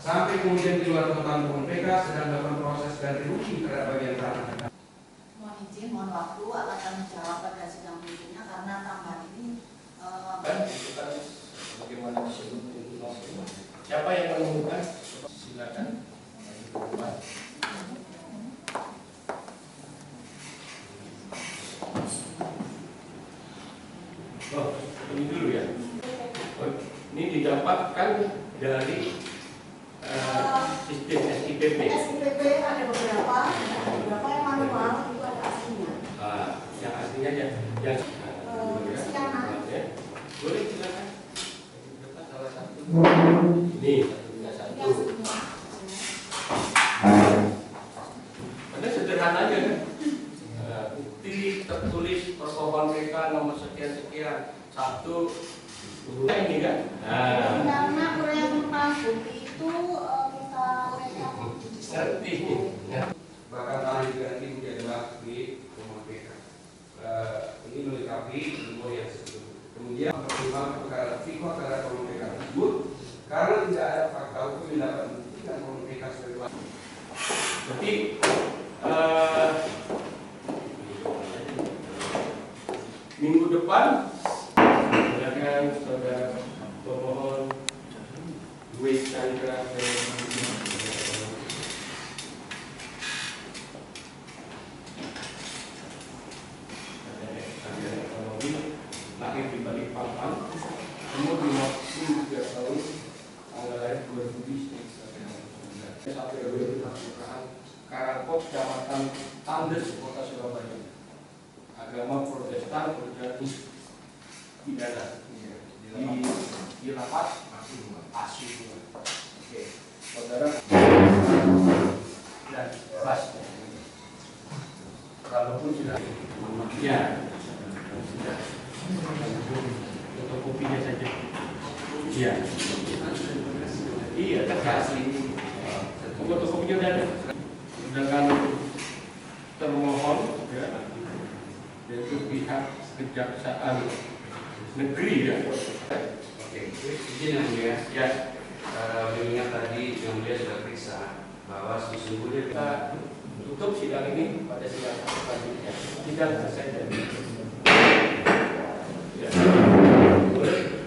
sampai kemudian di luar ketentuan PK sedang melakukan proses ganti rugi terhadap bagian tanah. Mohon izin, mohon waktu akan kami jawab pada sidang berikutnya karena tambahan ini bukan bagaimana disebut. Siapa yang menemukan? Silakan. Oh, ini dulu ya. Oh, ini didapatkan dari sistem SIPP. SIPP ada beberapa yang manual, itu ada aslinya. Yang aslinya ya, yang boleh silakan. Salah satu. Ini satunya satu. Karena sederhana aja kan. Bukti tertulis permohonan PK nomor sekian-sekian satu. Ini kan. Karena uraian tentang bukti itu kita Ngerti. Bahkan tanah diganti menjadi hak di rumah PK. Ini melengkapi ilmu yang sebelumnya. Kemudian mempertimbangkan perkara fikih terhadap rumah PK tersebut karena tidak ada fakta hukum yang dapat membuktikan rumah PK sebagai Tapi minggu depan silakan saudara pemohon Dwi Chandra ekonomi lahir di Balikpapan, umur 53 tahun, tanggal lahir 2000 sampai 2000 Karangkok, Kecamatan Tandes, Kota Surabaya. Agama Protestan, berjati pidana di lapas asli. Oke, saudara dan bebas. Kalaupun sudah, ya sudah. Untuk kopinya saja. Iya. Iya, kan asli. Fotokopinya udah ada. Dengan termohon ya, yaitu pihak Kejaksaan Negeri ya. Oke, izin yang mulia. Ya, mengingat tadi yang mulia sudah periksa bahwa sesungguhnya kita tutup sidang ini pada sidang selanjutnya. Sidang selesai tadi. Ya. Boleh.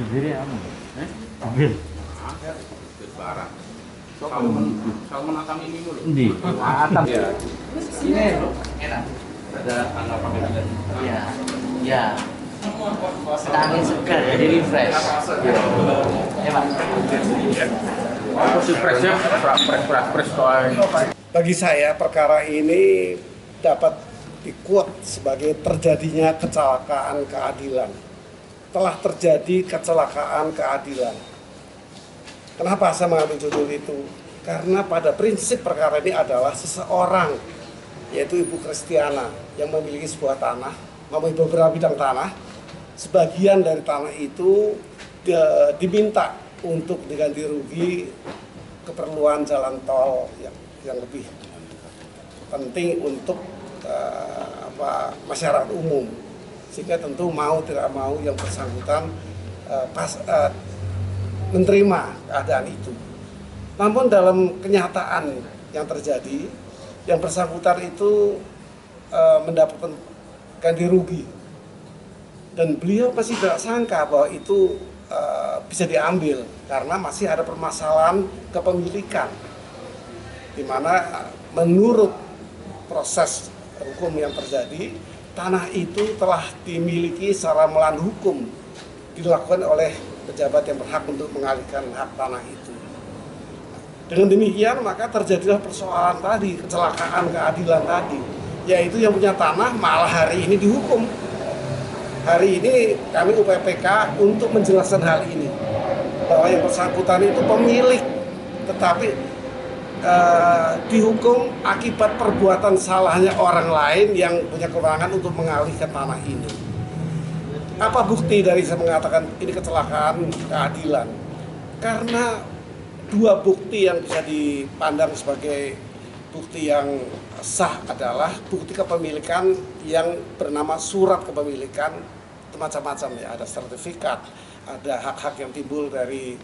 Sendiri apa? Ambil. Barang. Salmon atam ini dulu. Di. Atam. Ya. Ini Enak. Ada anggapan dengan. ya. Ya. Angin segar jadi refresh. Ya, Pak. Surprise-nya fresh Bagi saya perkara ini dapat dikuat sebagai terjadinya kecelakaan keadilan. Telah terjadi kecelakaan keadilan. Kenapa saya mengambil judul itu? Karena pada prinsip perkara ini adalah seseorang, yaitu Ibu Kristiana, yang memiliki sebuah tanah, memiliki beberapa bidang tanah. Sebagian dari tanah itu diminta untuk diganti rugi keperluan jalan tol yang lebih penting untuk masyarakat umum, sehingga tentu mau tidak mau yang bersangkutan menerima keadaan itu. Namun dalam kenyataan yang terjadi, yang bersangkutan itu mendapatkan ganti rugi, dan beliau masih tidak sangka bahwa itu bisa diambil karena masih ada permasalahan kepemilikan, di mana menurut proses hukum yang terjadi, tanah itu telah dimiliki secara melawan hukum, dilakukan oleh pejabat yang berhak untuk mengalihkan hak tanah itu. Dengan demikian maka terjadilah persoalan tadi, kecelakaan keadilan tadi, yaitu yang punya tanah malah hari ini dihukum. Hari ini kami UPPK untuk menjelaskan hal ini, bahwa yang bersangkutan itu pemilik, tetapi dihukum akibat perbuatan salahnya orang lain yang punya kewenangan untuk mengalihkan tanah ini. Apa bukti dari saya mengatakan ini kecelakaan keadilan? Karena dua bukti yang bisa dipandang sebagai bukti yang sah adalah bukti kepemilikan yang bernama surat kepemilikan, macam-macam ya, ada sertifikat, ada hak-hak yang timbul dari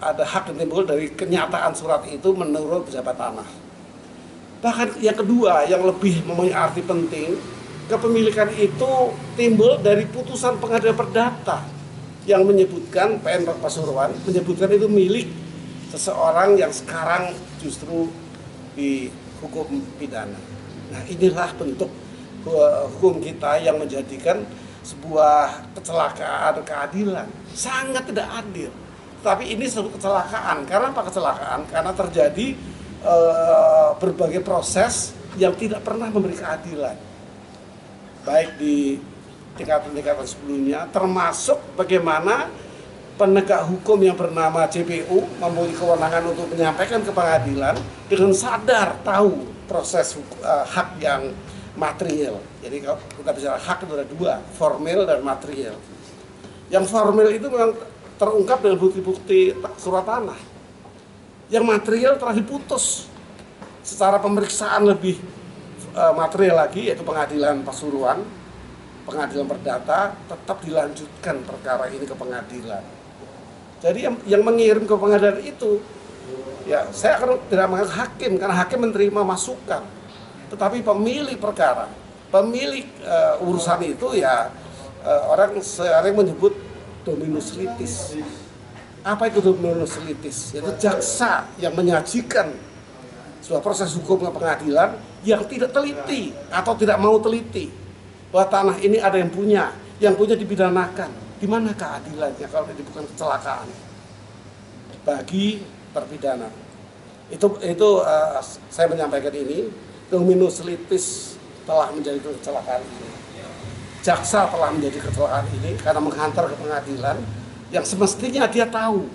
ada hak yang timbul dari kenyataan surat itu menurut pejabat tanah. Bahkan yang kedua yang lebih mempunyai arti penting, kepemilikan itu timbul dari putusan pengadilan perdata yang menyebutkan PN Pasuruan menyebutkan itu milik seseorang yang sekarang justru dihukum pidana. Nah, inilah bentuk hukum kita yang menjadikan sebuah kecelakaan keadilan sangat tidak adil. Tapi ini sebuah kecelakaan. Karena apa kecelakaan? Karena terjadi berbagai proses yang tidak pernah memberi keadilan, baik di tingkatan-tingkatan sebelumnya, termasuk bagaimana penegak hukum yang bernama JPU mempunyai kewenangan untuk menyampaikan ke pengadilan dengan sadar tahu proses hak yang material. Jadi kalau kita bicara hak itu ada dua, formil dan material. Yang formil itu memang terungkap dengan bukti-bukti surat tanah. Yang material telah diputus secara pemeriksaan lebih material lagi, yaitu pengadilan Pasuruan, pengadilan perdata, tetap dilanjutkan perkara ini ke pengadilan. Jadi yang mengirim ke pengadilan itu, ya saya akan tidak mengatakan hakim, karena hakim menerima masukan. Tetapi pemilik perkara, pemilik urusan itu ya orang sering menyebut dominus litis. Apa itu dominus litis? Yaitu jaksa yang menyajikan sebuah proses hukum ke pengadilan yang tidak teliti atau tidak mau teliti bahwa tanah ini ada yang punya dipidanakan. Di mana keadilannya kalau ini bukan kecelakaan bagi terpidana? Itu saya menyampaikan ini, dominus litis telah menjadi kecelakaan ini. Jaksa telah menjadi kecelakaan ini karena menghantar ke pengadilan yang semestinya dia tahu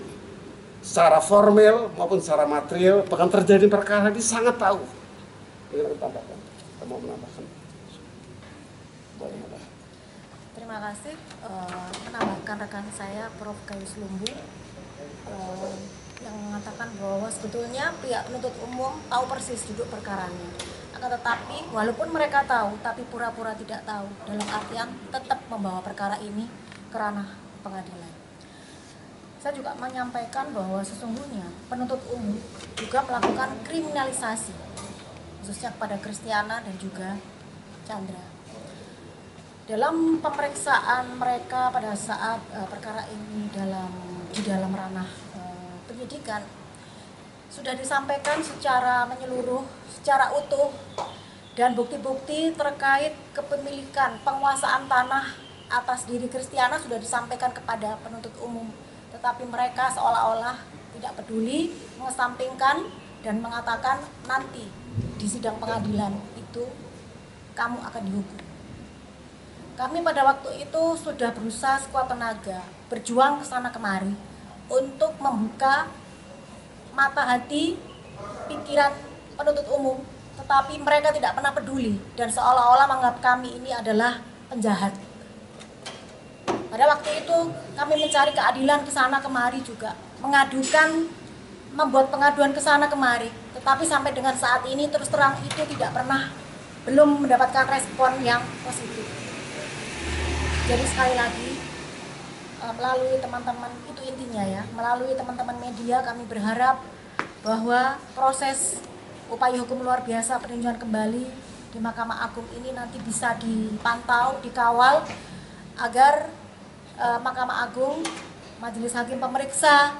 secara formal maupun secara material, bahkan terjadi perkara ini sangat tahu. Kita mau menambahkan. Terima kasih. Menambahkan rekan saya Prof. Gayus Lumbu yang mengatakan bahwa sebetulnya pihak penuntut umum tahu persis duduk perkaranya. Akan tetapi walaupun mereka tahu, tapi pura-pura tidak tahu, dalam artian tetap membawa perkara ini ke ranah pengadilan. Saya juga menyampaikan bahwa sesungguhnya penuntut umum juga melakukan kriminalisasi, khususnya kepada Kristiana dan juga Chandra. Dalam pemeriksaan mereka pada saat perkara ini di dalam ranah penyidikan, sudah disampaikan secara menyeluruh, secara utuh, dan bukti-bukti terkait kepemilikan penguasaan tanah atas diri Kristiana sudah disampaikan kepada penuntut umum. Tetapi mereka seolah-olah tidak peduli, mengesampingkan dan mengatakan nanti di sidang pengadilan itu kamu akan dihukum. Kami pada waktu itu sudah berusaha sekuat tenaga, berjuang kesana kemari untuk membuka mata hati, pikiran penuntut umum, tetapi mereka tidak pernah peduli dan seolah-olah menganggap kami ini adalah penjahat. Pada waktu itu kami mencari keadilan ke sana kemari juga, membuat pengaduan ke sana kemari, tetapi sampai dengan saat ini terus terang itu belum mendapatkan respon yang positif. Jadi sekali lagi melalui teman-teman, itu intinya ya, melalui teman-teman media kami berharap bahwa proses upaya hukum luar biasa peninjauan kembali di Mahkamah Agung ini nanti bisa dipantau, dikawal agar Mahkamah Agung, Majelis Hakim Pemeriksa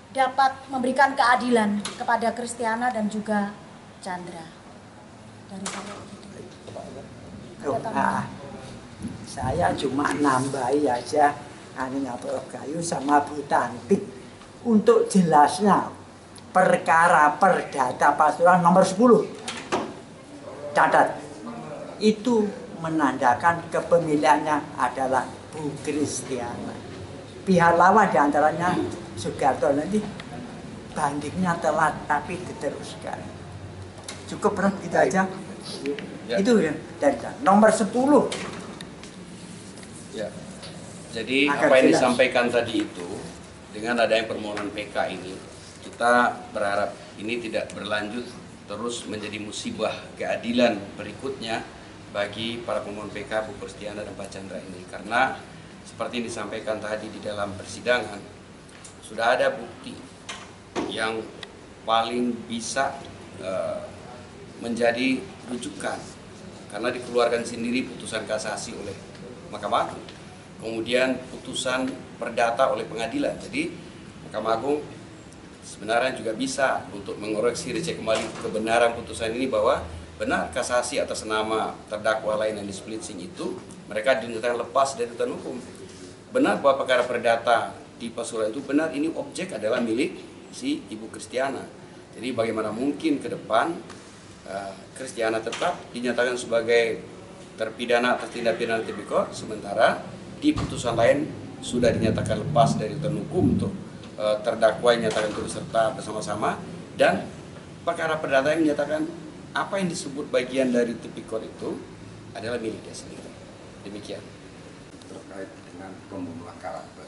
dapat memberikan keadilan kepada Kristiana dan juga Chandra. Dari saya cuma nambahi aja aninya Prof. Gayu sama Bu Tanti untuk jelasnya perkara perdata Pasuruan nomor 10. Catat, itu menandakan kepemilikannya adalah Bu Kristiana. Pihak lawan diantaranya Sugarto, nanti bandingnya telat tapi diteruskan. Cukup Prof, gitu aja. Ya. Itu ya dari nomor 10. Ya. Jadi Agar apa yang jelas. disampaikan tadi itu, dengan adanya permohonan PK ini, kita berharap ini tidak berlanjut terus menjadi musibah keadilan berikutnya bagi para pemohon PK Bu Kristiana dan Pak Chandra ini. Karena seperti yang disampaikan tadi di dalam persidangan, sudah ada bukti yang paling bisa menjadi rujukan karena dikeluarkan sendiri putusan kasasi oleh Mahkamah Agung, kemudian putusan perdata oleh pengadilan. Jadi Mahkamah Agung sebenarnya juga bisa untuk mengoreksi, dicek kembali kebenaran putusan ini bahwa benar kasasi atas nama terdakwa lain yang displitsing itu mereka dinyatakan lepas dari tuntutan hukum. Benar bahwa perkara perdata di Pasuruan itu benar ini objek adalah milik si Ibu Kristiana. Jadi bagaimana mungkin ke depan Kristiana tetap dinyatakan sebagai terpidana atas tindak pidana tipikor, sementara di putusan lain sudah dinyatakan lepas dari tuntutan hukum untuk terdakwa yang dinyatakan turut serta bersama-sama, dan perkara perdata yang menyatakan apa yang disebut bagian dari tipikor itu adalah milik dia sendiri. Demikian. Terkait dengan pembunuhan karakter.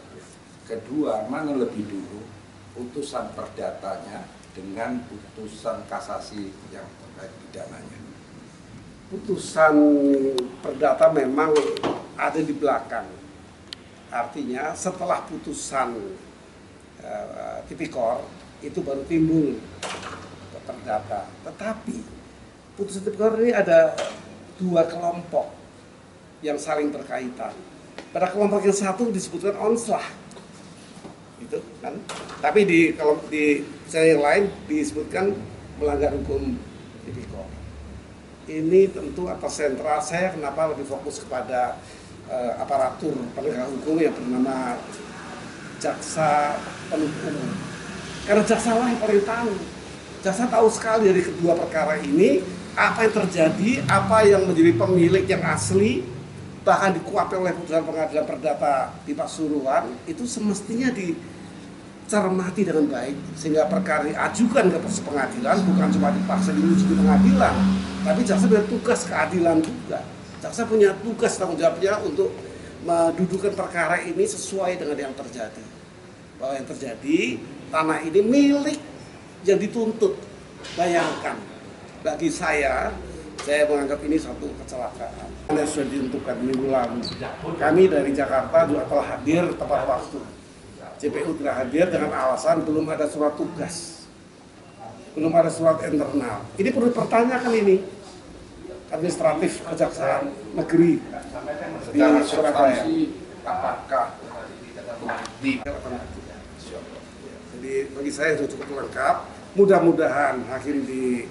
Kedua, mana lebih dulu putusan perdatanya dengan putusan kasasi yang terkait pidananya? Putusan perdata memang ada di belakang. Artinya setelah putusan tipikor itu baru timbul perdata. Tetapi putusan tipikor ini ada dua kelompok yang saling berkaitan. Pada kelompok yang satu disebutkan onslah, gitu kan. Tapi kalau di yang lain disebutkan melanggar hukum tipikor. Ini tentu atas sentral saya kenapa lebih fokus kepada aparatur penegak hukum yang bernama jaksa penuntut umum. Karena jaksa lah yang paling tahu. Jaksa tahu sekali dari kedua perkara ini apa yang terjadi, apa yang menjadi pemilik yang asli, bahkan dikuatkan oleh putusan pengadilan perdata di Pasuruan, itu semestinya dicermati dengan baik sehingga perkara diajukan ke pengadilan bukan cuma dipaksa diuji di pengadilan, tapi jaksa punya tugas keadilan juga. Jaksa punya tugas tanggung jawabnya untuk mendudukan perkara ini sesuai dengan yang terjadi. Bahwa yang terjadi, tanah ini milik yang dituntut. Bayangkan, bagi saya menganggap ini suatu kecelakaan. Yang sudah ditentukan minggu lalu. Kami dari Jakarta juga telah hadir tepat waktu. JPU tidak hadir dengan alasan belum ada surat tugas. Belum ada surat internal. Ini perlu dipertanyakan ini. Administratif Kejaksaan Negeri di Surabaya. Apakah Jadi bagi saya sudah cukup lengkap. Mudah-mudahan hakim di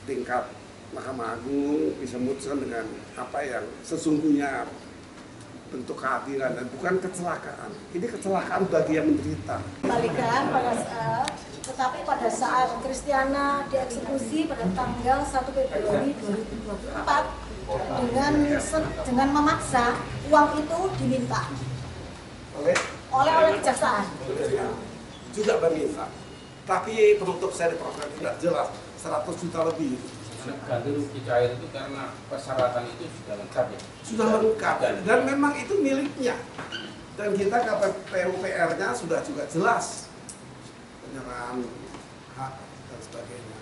tingkat Mahkamah Agung bisa memutuskan dengan apa yang sesungguhnya bentuk keadilan dan bukan kecelakaan. Ini kecelakaan bagi yang menderita. Kembalikan tetapi pada saat Kristiana dieksekusi pada tanggal 1 Februari 2024 dengan memaksa uang itu diminta oleh kejaksaan. Juga meminta. Tapi penuntut saya di program tidak jelas 100 juta lebih. Ganti rugi cair itu karena persyaratan itu sudah lengkap ya? Sudah lengkap dan memang itu miliknya. Dan kita PUPR-nya sudah juga jelas. Penyerahan hak dan sebagainya.